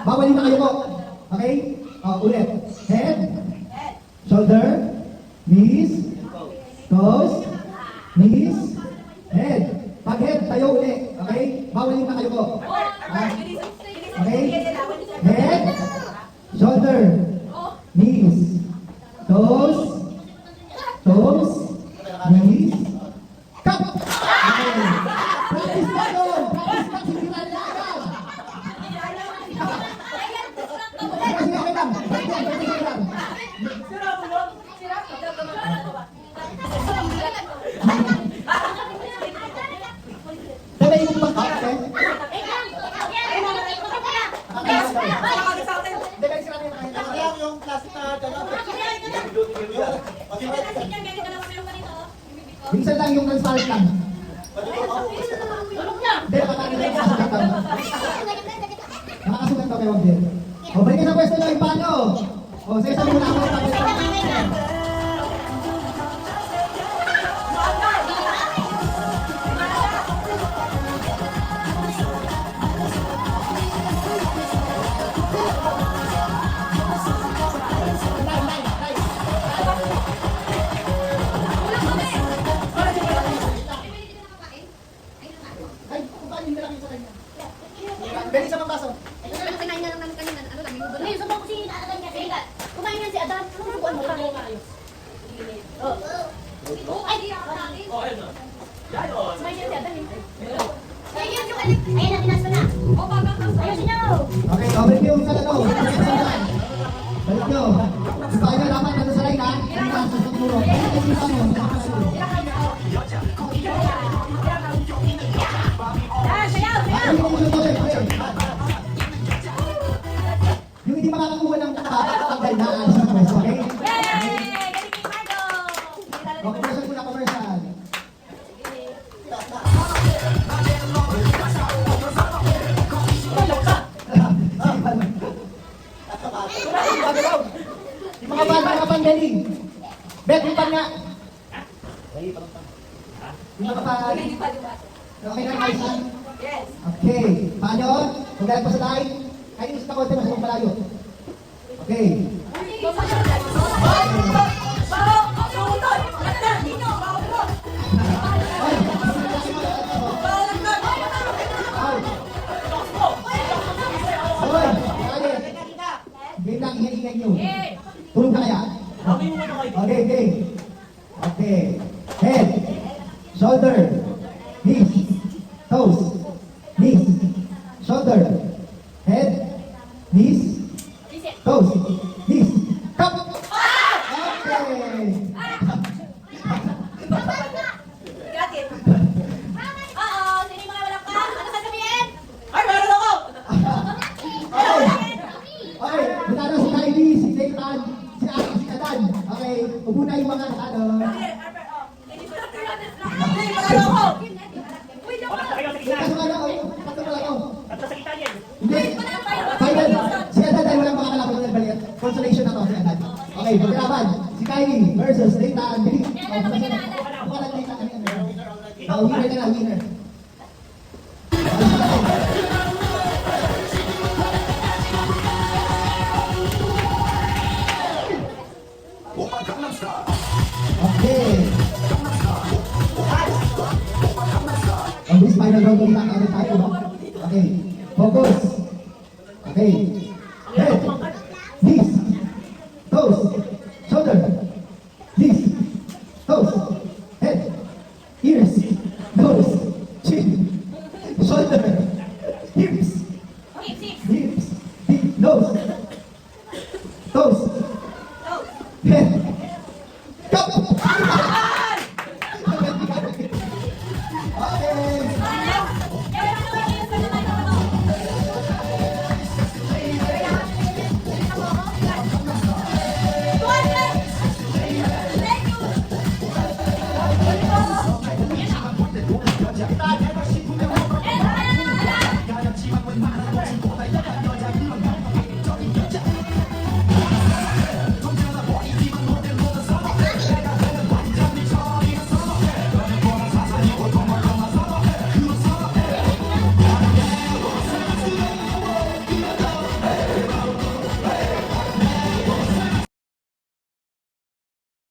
Bawalin na kayo po. Okay? Ulit. Head, shoulder, knees, toes, knees, head. Pag head, tayo ulit. Okay? Bawalin na kayo po. Okay? Head, shoulder, knees, toes, knees, cut! Okay. Practice na doon. Practice na. Siniran na agad. Sige lang. Sige lang. Dala yung pagka, okay? Yung plastic na gano'n. Minsan lang yung transparent lang. Hindi, nakakasulat lang. Nakakasulat ka kayo, Wagdir. O, balik ka sa pwesto nyo, paano? O, sige, saan muna ako tapos. Ay, kumpanin na lang yung sa kanya. Beli sa pangkaso. Kumain na lang namin kanina. Ano lang, minuto lang. Sa bangko si Adan niya. Sige, kumain yan si Adan. Ano na buwan mo lang yung ayos? Ay, di ako natin. Kumain yan si Adan. Ayun yung alik. Ayun na, pinas mo na. Ayusin nyo. Okay, balik nyo sa ano. Balik nyo. Balik nyo, dapat nandun sa line, ha? Hindi ka sa muro. Yung hindi makakakuha ng tatanggal na alis ng pwesto, okay? Okay, commercial muna, commercial. Yung mga pan galing. Bet, yung pan nga. Yung mga pan. Okay na, Aisan? Yes. Okay. Paano? Kung galing pa sa line, ay yung sa konti, mas malayo. Okay. Game lang, ingay-ingay nyo. Tulog na kaya? Okay, okay. Okay. Head, shoulder, knees, toes, knees, shoulder, head, knees, toes, knees, come! Okay. Oo, sino yung mga walang pa? Ano sasabihin? Okay, natalo si Kylie, si Nathan, si Aki, si Adan. Okay, upo na yung mga natalo. Kaso nga lang, pato na lang ako. Hindi, final, si Adan dahil walang makakalaban ng balik. Consolation na to, si Adan. Okay, magkalaban, si Kylie versus Nathan. Upo na Nathan, winner ka na, winner. Okay. On this final round, ulit ang tayo, no? Okay. Focus. Okay. Head.